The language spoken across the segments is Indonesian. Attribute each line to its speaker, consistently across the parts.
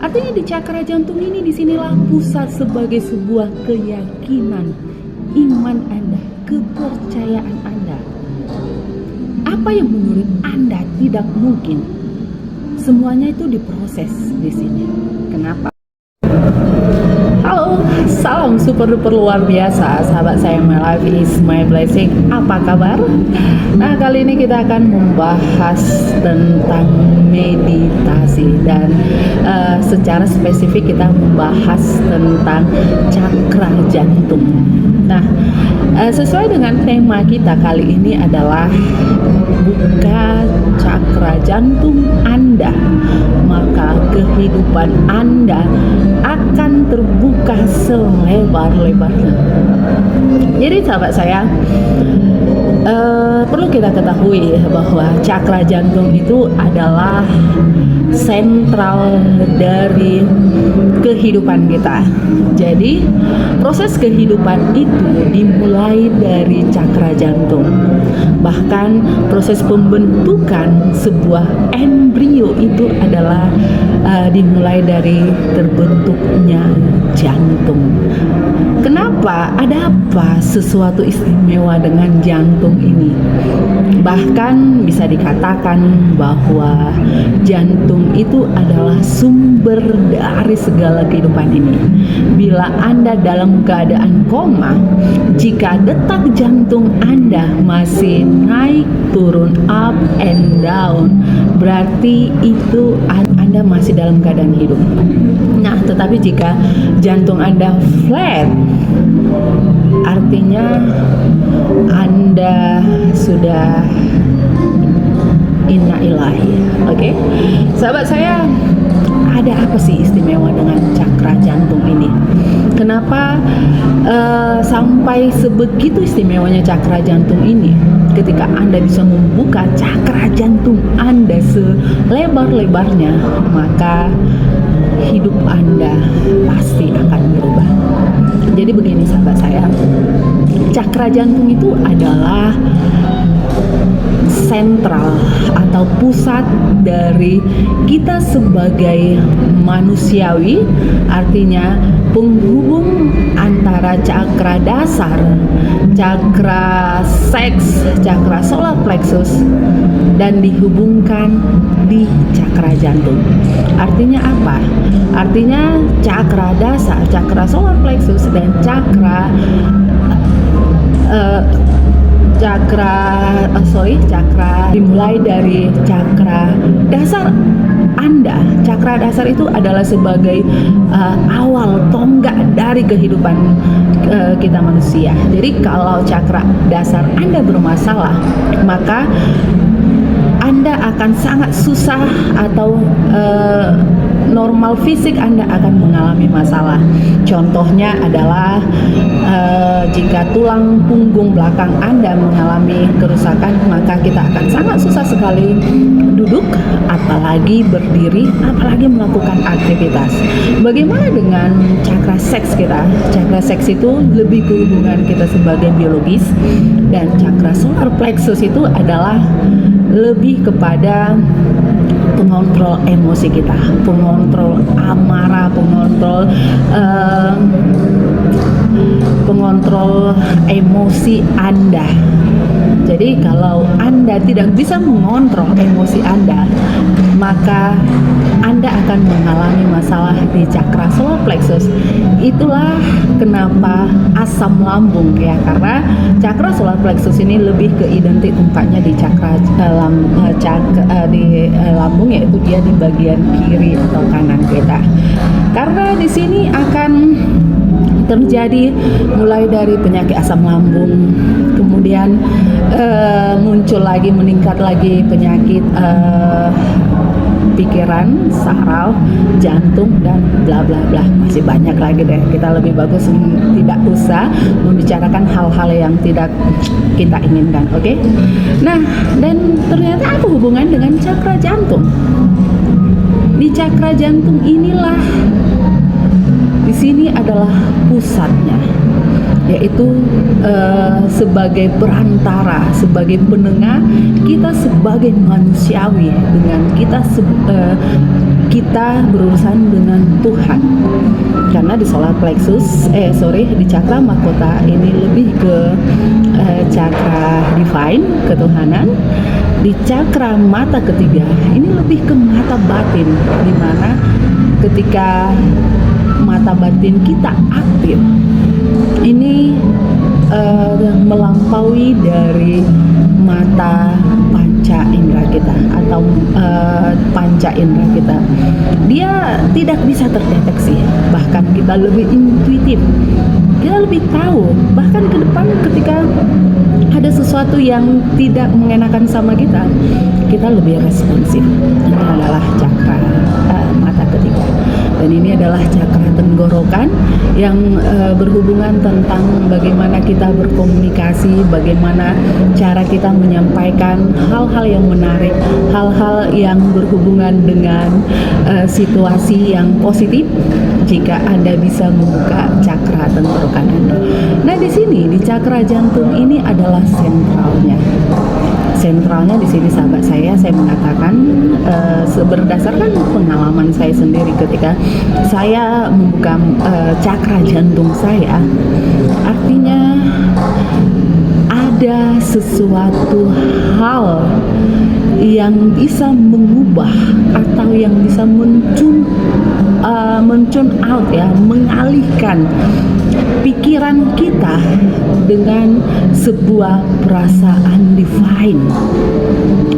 Speaker 1: Artinya di cakra jantung ini disinilah pusat sebagai sebuah keyakinan, iman Anda, kepercayaan Anda. Apa yang menurut Anda tidak mungkin, semuanya itu diproses di sini. Kenapa? Halo, salam super duper luar biasa, sahabat saya, my life is my blessing. Apa kabar? Nah, kali ini kita akan membahas tentang meditasi dan secara spesifik kita membahas tentang cakra jantung. Nah, sesuai dengan tema kita kali ini adalah buka cakra jantung Anda, maka kehidupan Anda akan terbuka selebar-lebarnya. Jadi sahabat saya, perlu kita ketahui bahwa cakra jantung itu adalah sentral dari kehidupan kita. Jadi proses kehidupan itu dimulai dari cakra jantung. Bahkan proses pembentukan sebuah embrio itu adalah dimulai dari terbentuknya jantung. Kenapa? Ada apa sesuatu istimewa dengan jantung ini? Bahkan bisa dikatakan bahwa jantung itu adalah sumber dari segala kehidupan ini. Bila Anda dalam keadaan koma, jika detak jantung Anda masih naik turun, up and down, berarti itu Anda masih dalam keadaan hidup. Nah, tetapi jika jantung Anda flat, artinya Anda sudah inna ilahi. Oke? Sahabat saya, ada apa sih istimewa dengan cakra jantung ini? Kenapa sampai sebegitu istimewanya cakra jantung ini? Ketika Anda bisa membuka cakra jantung Anda selebar-lebarnya, maka hidup Anda pasti akan berubah. Jadi begini sahabat saya, cakra jantung itu adalah sentral atau pusat dari kita sebagai manusiawi, artinya penghubung antara cakra dasar, cakra seks, cakra solar plexus, dan dihubungkan di cakra jantung. Artinya apa? Artinya cakra dasar, cakra solar plexus, dan cakra dimulai dari cakra dasar Anda. Cakra dasar itu adalah sebagai awal tonggak dari kehidupan kita manusia. Jadi kalau cakra dasar Anda bermasalah, maka Anda akan sangat susah atau normal fisik Anda akan mengalami masalah. Contohnya adalah jika tulang punggung belakang Anda mengalami kerusakan, maka kita akan sangat susah sekali duduk, apalagi berdiri, apalagi melakukan aktivitas. Bagaimana dengan cakra seks kita? Cakra seks itu lebih ke hubungan kita sebagai biologis, dan cakra solar plexus itu adalah lebih kepada pengontrol emosi kita, pengontrol amarah, pengontrol emosi Anda. Jadi kalau Anda tidak bisa mengontrol emosi Anda, maka Anda akan mengalami masalah di cakra solar plexus. Itulah kenapa asam lambung, ya, karena cakra solar plexus ini lebih ke identik tempatnya di cakra di lambung, yaitu dia di bagian kiri atau kanan kita. Karena di sini akan terjadi mulai dari penyakit asam lambung, kemudian muncul lagi, meningkat lagi penyakit pikiran, saraf, jantung, dan bla bla bla. Masih banyak lagi deh. Kita lebih bagus tidak usah membicarakan hal-hal yang tidak kita inginkan, oke? Nah, dan ternyata apa hubungan dengan cakra jantung? Di cakra jantung inilah, di sini adalah pusatnya. yaitu sebagai perantara, sebagai penengah kita sebagai manusiawi dengan kita berurusan dengan Tuhan. Karena di solar plexus, di cakra mahkota ini lebih ke cakra divine, ketuhanan. Di cakra mata ketiga ini lebih ke mata batin, di mana ketika mata batin kita aktif, ini melampaui dari mata panca indera kita atau panca indera kita. Dia tidak bisa terdeteksi, bahkan kita lebih intuitif, kita lebih tahu bahkan ke depan ketika ada sesuatu yang tidak mengenakan sama kita lebih responsif. Ini adalah cakra mata ketiga, dan ini adalah cakra tenggorokan yang berhubungan tentang bagaimana kita berkomunikasi, bagaimana cara kita menyampaikan hal-hal yang menarik, hal-hal yang berhubungan dengan situasi yang positif jika Anda bisa membuka cakra tenggorokan Anda. Nah, di sini di cakra jantung ini adalah sentralnya. Sentralnya di sini sahabat saya mengatakan berdasarkan pengalaman saya sendiri ketika saya membuka cakra jantung saya, artinya ada sesuatu hal yang bisa mengubah atau yang bisa tune out ya, mengalihkan pikiran kita dengan sebuah perasaan divine.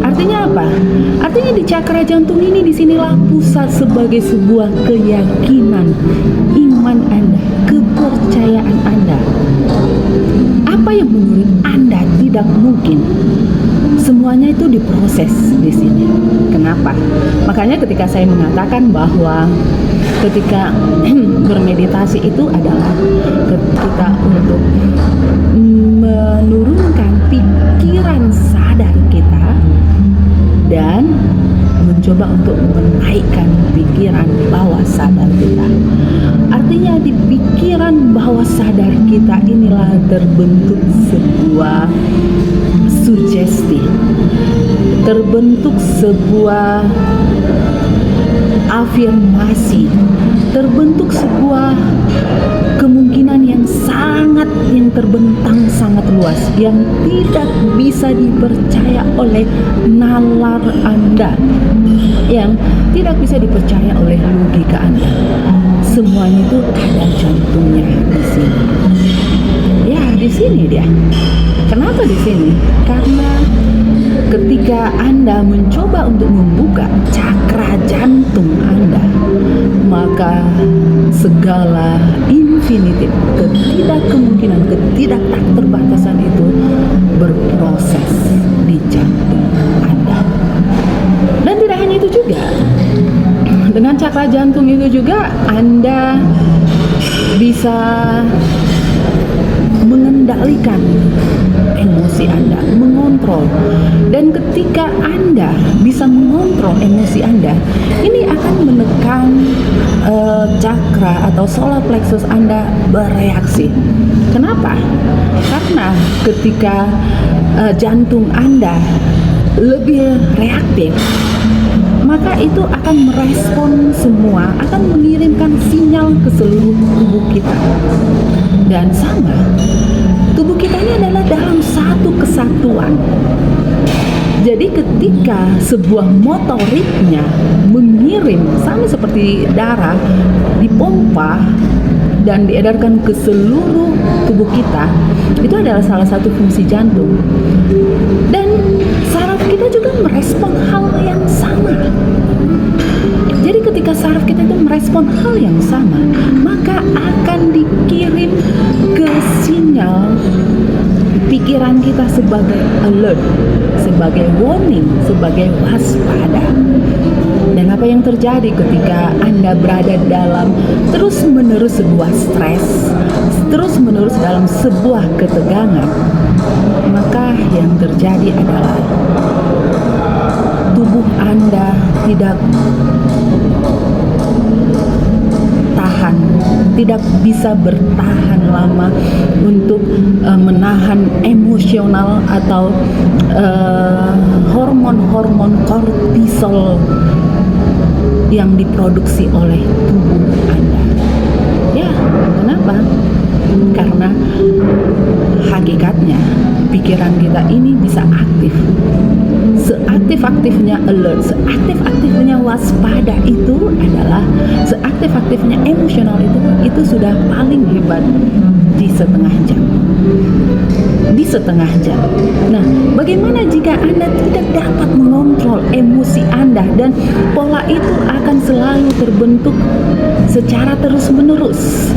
Speaker 1: Artinya apa? Artinya di cakra jantung ini, disinilah pusat sebagai sebuah keyakinan, iman Anda, kepercayaan Anda. Apa yang menurut Anda tidak mungkin, semuanya itu diproses di sini. Kenapa? Makanya ketika saya mengatakan bahwa ketika bermeditasi itu adalah kita untuk menurunkan pikiran sadar kita dan mencoba untuk menaikkan pikiran bawah sadar kita. Artinya di pikiran bawah sadar kita inilah terbentuk sebuah sugesti, terbentuk sebuah afirmasi, terbentuk sebuah kemungkinan yang terbentang sangat luas, yang tidak bisa dipercaya oleh nalar Anda, yang tidak bisa dipercaya oleh logika Anda. Semuanya itu ada jantungnya di sini. Ya, di sini dia. Kenapa di sini? Karena ketika Anda mencoba untuk membuka cakra jantung Anda, maka segala infinitif, ketidakkemungkinan, ketidakterbatasan itu berproses di jantung Anda. Dan tidak hanya itu juga, dengan cakra jantung itu juga Anda bisa mengendalikan emosi Anda, mengontrol. Dan ketika Anda bisa mengontrol emosi Anda, ini akan menekan cakra atau solar plexus Anda bereaksi. Kenapa? Karena ketika jantung Anda lebih reaktif, maka itu akan merespon semua, akan mengirimkan sinyal ke seluruh tubuh kita. Dan sama, tubuh kita ini adalah dalam satu kesatuan. Jadi ketika sebuah motoriknya mengirim, sama seperti darah, dipompa dan diedarkan ke seluruh tubuh kita, itu adalah salah satu fungsi jantung. Dan saraf kita juga merespon hal yang sama. Jadi ketika saraf kita itu merespon hal yang sama, maka akan dikirim ke sinyal pikiran kita sebagai alert, sebagai warning, sebagai waspada. Dan apa yang terjadi ketika Anda berada dalam terus-menerus sebuah stres, terus-menerus dalam sebuah ketegangan, maka yang terjadi adalah tubuh Anda tidak tahan, tidak bisa bertahan lama untuk menahan emosional atau hormon-hormon kortisol yang diproduksi oleh tubuh Anda. Ya, kenapa? Karena hakikatnya pikiran kita ini bisa aktif. Seaktif-aktifnya alert, seaktif-aktifnya waspada itu adalah seaktif-aktifnya emosional itu sudah paling hebat di setengah jam. Di setengah jam. Nah, bagaimana jika Anda tidak dapat mengontrol emosi Anda dan pola itu akan selalu terbentuk secara terus-menerus?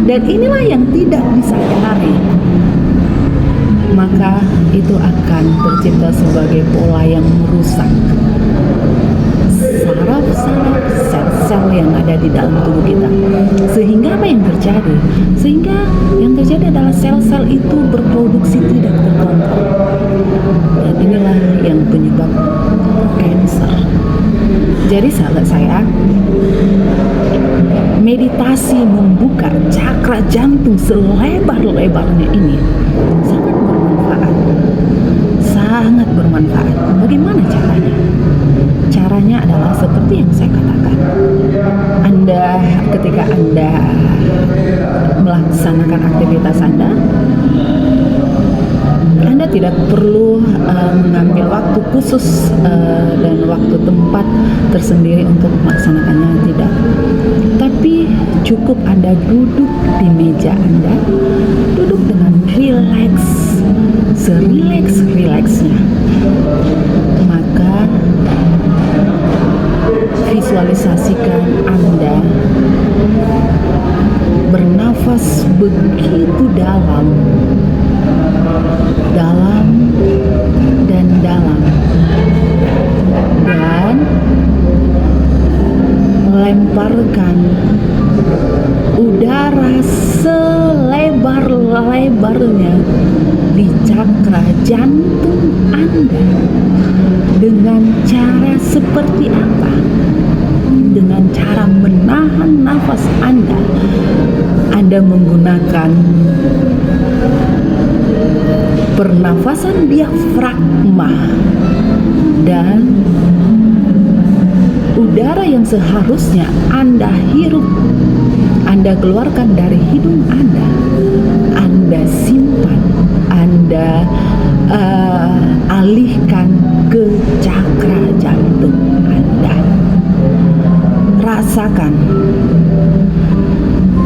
Speaker 1: Dan inilah yang tidak disadari. Maka itu akan tercipta sebagai pola yang merusak saraf-saraf sel-sel yang ada di dalam tubuh kita. Sehingga apa yang terjadi? Sehingga yang terjadi adalah sel-sel itu berproduksi tidak terkontrol. Dan inilah yang penyebab kanker. Jadi sahabat saya, meditasi membuka cakra jantung selebar-lebarnya ini sangat bermanfaat. Bagaimana caranya? Caranya adalah seperti yang saya katakan. Ketika Anda melaksanakan aktivitas Anda tidak perlu mengambil waktu khusus dan waktu tempat tersendiri untuk melaksanakannya, tidak. Tapi cukup Anda duduk di meja Anda, duduk dengan rileks, serileks-rileksnya. Maka visualisasikan Anda bernafas begitu dalam dan dalam, dan lemparkan udara selebar-lebarnya di cakra jantung Anda. Dengan cara seperti apa? Dengan cara menahan nafas Anda. Anda menggunakan pernafasan diafragma, dan udara yang seharusnya Anda hirup, Anda keluarkan dari hidung Anda simpan, Anda alihkan ke cakra jantung Anda. Rasakan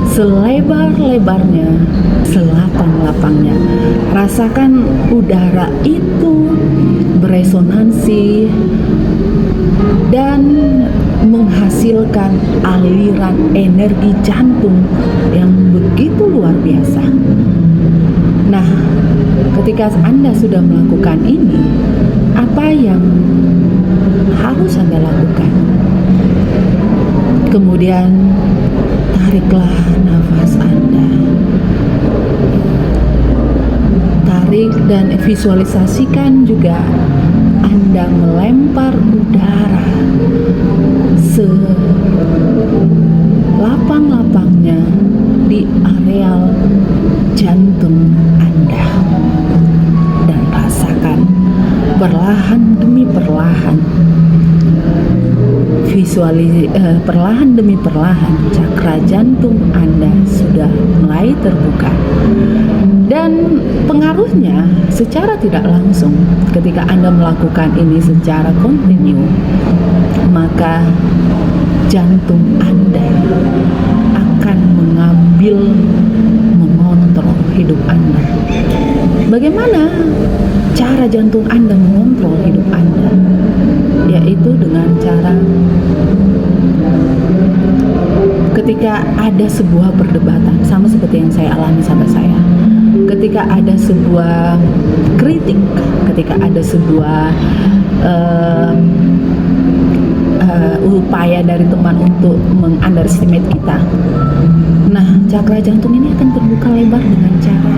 Speaker 1: selebar-lebarnya, selapang-lapangnya. Rasakan udara itu beresonansi dan menghasilkan aliran energi jantung yang begitu luar biasa. Nah, ketika Anda sudah melakukan ini, apa yang harus Anda lakukan? Kemudian tariklah nafas Anda. Tarik dan visualisasikan juga Anda melempar udara selapang-lapangnya di areal jantung Anda. Dan rasakan perlahan demi perlahan, perlahan demi perlahan cakra jantung Anda sudah mulai terbuka. Dan pengaruhnya secara tidak langsung ketika Anda melakukan ini secara kontinu, maka jantung Anda akan mengontrol hidup Anda. Bagaimana cara jantung Anda mengontrol hidup Anda? Yaitu dengan cara ketika ada sebuah perdebatan, sama seperti yang saya alami sama saya. Ketika ada sebuah kritik, ketika ada sebuah upaya dari teman untuk meng-underestimate kita, nah cakra jantung ini akan terbuka lebar dengan cara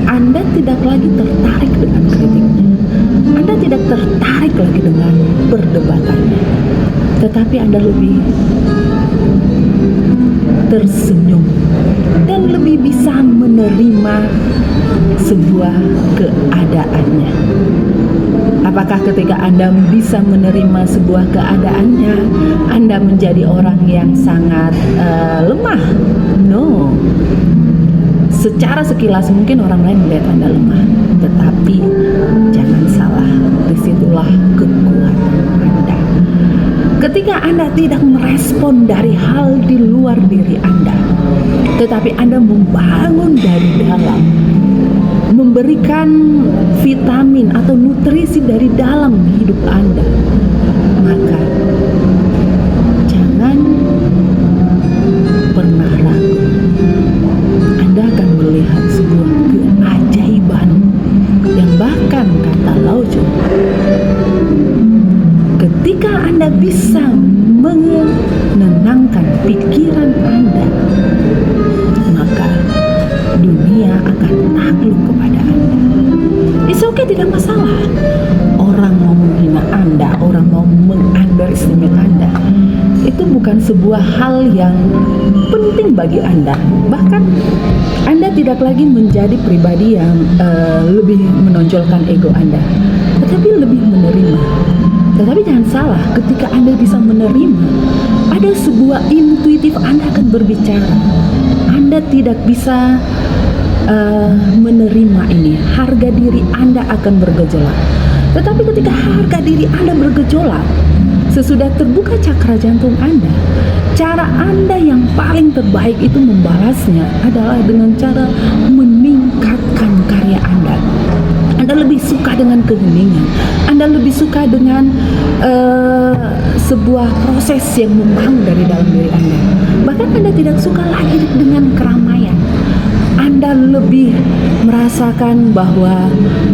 Speaker 1: Anda tidak lagi tertarik dengan kritiknya, Anda tidak tertarik lagi dengan perdebatannya, tetapi Anda lebih tersenyum, dan lebih bisa menerima sebuah keadaannya. Apakah ketika Anda bisa menerima sebuah keadaannya, Anda menjadi orang yang sangat lemah? No. Secara sekilas mungkin orang lain melihat Anda lemah, tetapi jangan salah, disitulah kekuatan Anda. Ketika Anda tidak merespon dari hal di luar diri Anda, tetapi Anda membangun dari dalam, memberikan vitamin atau nutrisi dari dalam hidup Anda, maka jangan pernah ragu. Anda akan melihat sebuah keajaiban yang bahkan kata Lao Tzu, ketika Anda bisa menenangkan pikiran Anda, maka dunia akan takluk kepada Anda. It's okay, tidak masalah. Orang mau menghina Anda, orang mau meng-underestimate Anda, itu bukan sebuah hal yang penting bagi Anda. Bahkan Anda tidak lagi menjadi pribadi yang lebih menonjolkan ego Anda, tetapi lebih menerima. Tetapi jangan salah, ketika Anda bisa menerima, ada sebuah intuitif Anda akan berbicara. Anda tidak bisa menerima ini, harga diri Anda akan bergejolak. Tetapi ketika harga diri Anda bergejolak, sesudah terbuka cakra jantung Anda, cara Anda yang paling terbaik itu membalasnya adalah dengan cara meningkatkan karya Anda. Anda lebih suka dengan keheningan, Anda lebih suka dengan sebuah proses yang membangun dari dalam diri Anda. Bahkan Anda tidak suka lagi dengan keramaian. Anda lebih merasakan bahwa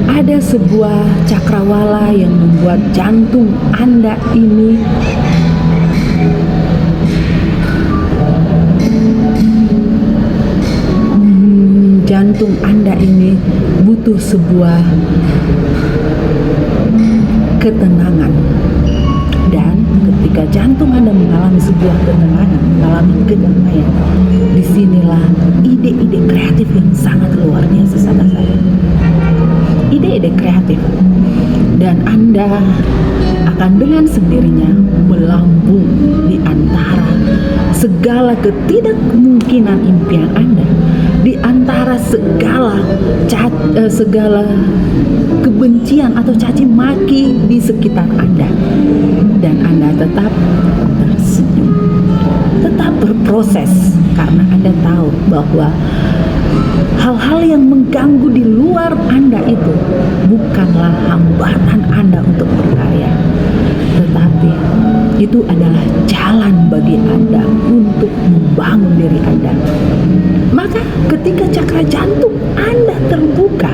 Speaker 1: ada sebuah cakrawala yang membuat jantung Anda ini butuh sebuah ketenangan. Dan ketika jantung Anda mengalami sebuah ketenangan, mengalami kedamaian, disinilah ide-ide kreatif yang sangat luar biasa sahabat saya. Ide-ide kreatif, dan Anda akan dengan sendirinya melambung di antara segala ketidakmungkinan impian Anda, di antara segala kebencian atau caci maki di sekitar Anda, dan Anda tetap tersenyum, tetap berproses, karena Anda tahu bahwa hal-hal yang mengganggu di luar Anda itu bukanlah hambatan Anda untuk berkarya, tetapi itu adalah jalan bagi Anda untuk membangun diri Anda. Maka ketika cakra jantung Anda terbuka,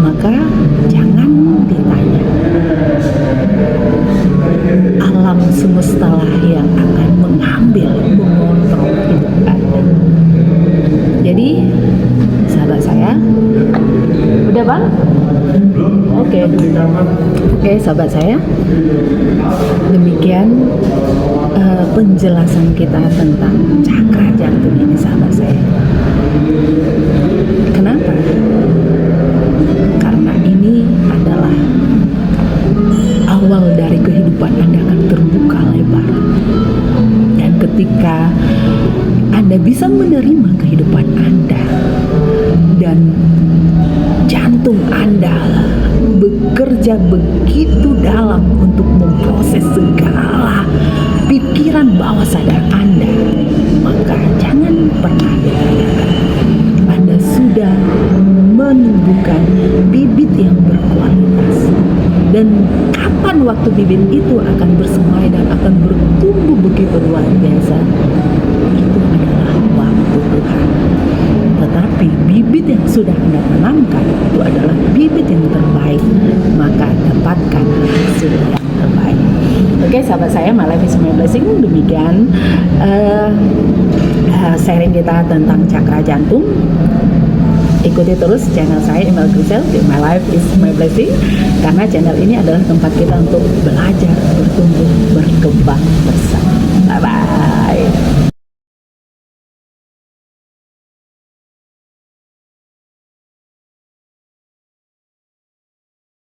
Speaker 1: maka jangan ditanya, alam semestalah yang akan mengambil, mengontrol hidup Anda. Jadi sahabat saya, udah bang? Oke, sahabat saya, demikian penjelasan kita tentang cakra jantung ini, sahabat saya. Kenapa? Karena ini adalah awal dari kehidupan Anda akan terbuka lebar. Dan ketika Anda bisa menerima kehidupan Anda dan jantung Anda bekerja begitu dalam untuk memproses segala pikiran bawah sadar Anda, maka jangan pernah ditanyakan, Anda sudah menumbuhkan bibit yang berkualitas. Dan kapan waktu bibit itu akan bersemai dan akan bertumbuh begitu luar biasa, itu adalah waktu Tuhan. Tetapi bibit yang sudah Anda tanamkan itu adalah bibit yang terbaik, maka dapatkan hasil yang terbaik. Oke, sahabat saya, My Life is My Blessing. Demikian sharing kita tentang cakra jantung. Ikuti terus channel saya, Email Grisel, di My Life is My Blessing, karena channel ini adalah tempat kita untuk belajar, bertumbuh, berkembang bersama. Bye bye.